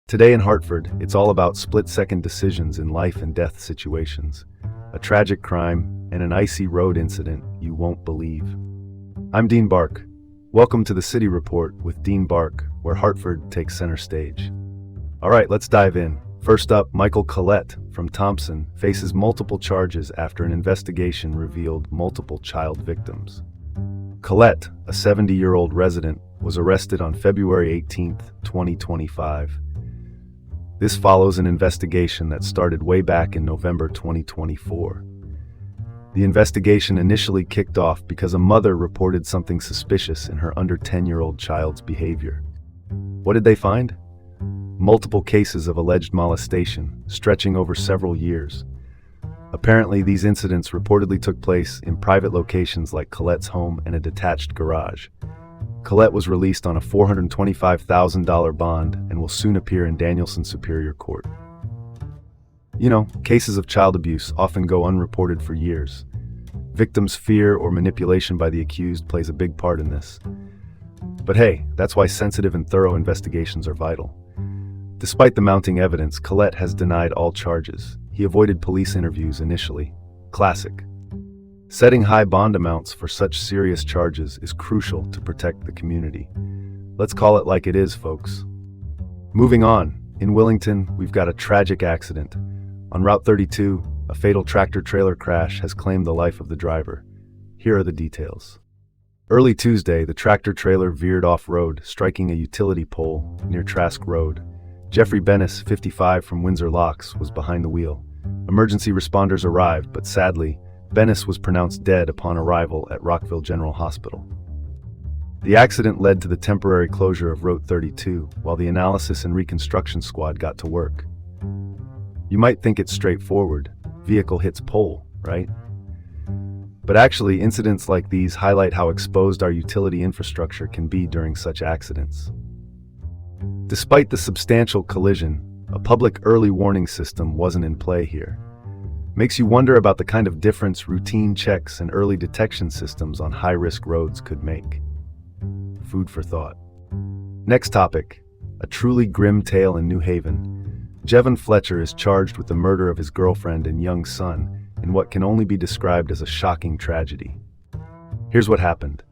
Today in Hartford, it's all about split-second decisions in life and death situations. A tragic crime and an icy road incident you won't believe. I'm Dean Bark. Welcome to the City Report with Dean Bark, where Hartford takes center stage. All right, let's dive in. First up, Michael Collette from Thompson faces multiple charges after an investigation revealed multiple child victims. Collette, a 70-year-old resident, was arrested on February 18, 2025. This follows an investigation that started way back in November 2024. The investigation initially kicked off because a mother reported something suspicious in her under 10-year-old child's behavior. What did they find? Multiple cases of alleged molestation, stretching over several years. Apparently, these incidents reportedly took place in private locations like Collette's home and a detached garage. Collette was released on a $425,000 bond and will soon appear in Danielson Superior Court. You know, cases of child abuse often go unreported for years. Victims' fear or manipulation by the accused plays a big part in this. But hey, that's why sensitive and thorough investigations are vital. Despite the mounting evidence, Collette has denied all charges. He avoided police interviews initially. Classic. Setting high bond amounts for such serious charges is crucial to protect the community. Let's call it like it is, folks. Moving on, in Willington, we've got a tragic accident. On Route 32, a fatal tractor-trailer crash has claimed the life of the driver. Here are the details. Early Tuesday, the tractor-trailer veered off-road, striking a utility pole near Trask Road. Jeffrey Bennis, 55, from Windsor Locks, was behind the wheel. Emergency responders arrived, but sadly, Bennis was pronounced dead upon arrival at Rockville General Hospital. The accident led to the temporary closure of Route 32, while the analysis and reconstruction squad got to work. You might think it's straightforward. Vehicle hits pole, right? But actually, incidents like these highlight how exposed our utility infrastructure can be during such accidents. Despite the substantial collision, a public early warning system wasn't in play here. Makes you wonder about the kind of difference routine checks and early detection systems on high-risk roads could make. Food for thought. Next topic, a truly grim tale in New Haven. Jevon Fletcher is charged with the murder of his girlfriend and young son in what can only be described as a shocking tragedy. Here's what happened.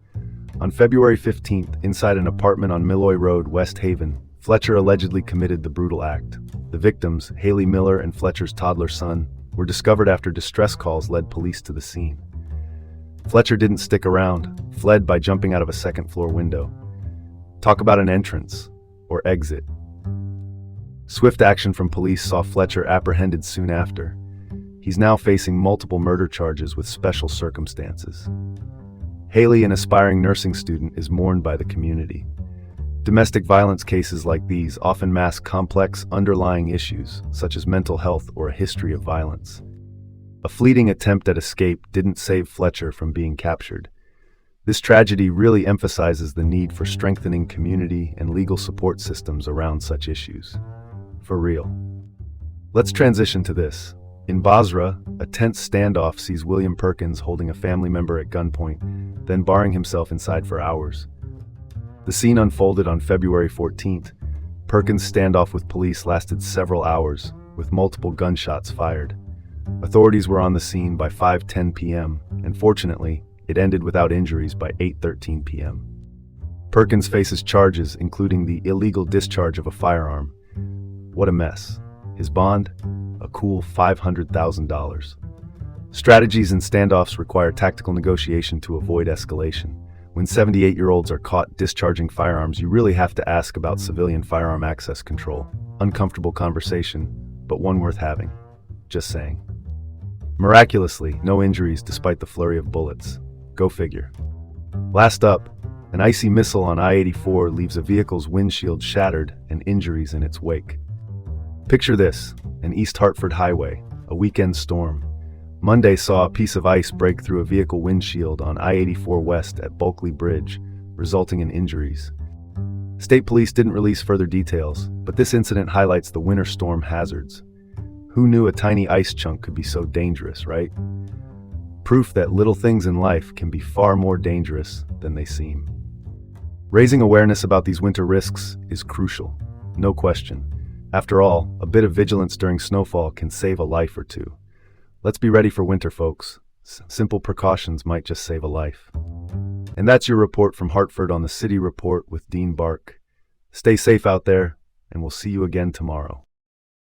On February 15th, inside an apartment on Milloy Road, West Haven, Fletcher allegedly committed the brutal act. The victims, Haley Miller and Fletcher's toddler son, were discovered after distress calls led police to the scene. Fletcher didn't stick around, fled by jumping out of a second-floor window. Talk about an entrance, or exit. Swift action from police saw Fletcher apprehended soon after. He's now facing multiple murder charges with special circumstances. Haley, an aspiring nursing student, is mourned by the community. Domestic violence cases like these often mask complex underlying issues, such as mental health or a history of violence. A fleeting attempt at escape didn't save Fletcher from being captured. This tragedy really emphasizes the need for strengthening community and legal support systems around such issues. For real. Let's transition to this. In Basra, a tense standoff sees William Perkins holding a family member at gunpoint, then barring himself inside for hours. The scene unfolded on February 14th. Perkins' standoff with police lasted several hours, with multiple gunshots fired. Authorities were on the scene by 5:10 p.m., and fortunately, it ended without injuries by 8:13 p.m. Perkins faces charges including the illegal discharge of a firearm. What a mess. His bond? A cool $500,000. Strategies in standoffs require tactical negotiation to avoid escalation. When 78-year-olds are caught discharging firearms, you really have to ask about civilian firearm access control. Uncomfortable conversation, but one worth having. Just saying. Miraculously, no injuries despite the flurry of bullets. Go figure. Last up, an icy missile on I-84 leaves a vehicle's windshield shattered and injuries in its wake. Picture this, an East Hartford highway, a weekend storm. Monday saw a piece of ice break through a vehicle windshield on I-84 West at Bulkley Bridge, resulting in injuries. State police didn't release further details, but this incident highlights the winter storm hazards. Who knew a tiny ice chunk could be so dangerous, right? Proof that little things in life can be far more dangerous than they seem. Raising awareness about these winter risks is crucial, no question. After all, a bit of vigilance during snowfall can save a life or two. Let's be ready for winter, folks. Simple precautions might just save a life. And that's your report from Hartford on the City Report with Dean Bark. Stay safe out there, and we'll see you again tomorrow.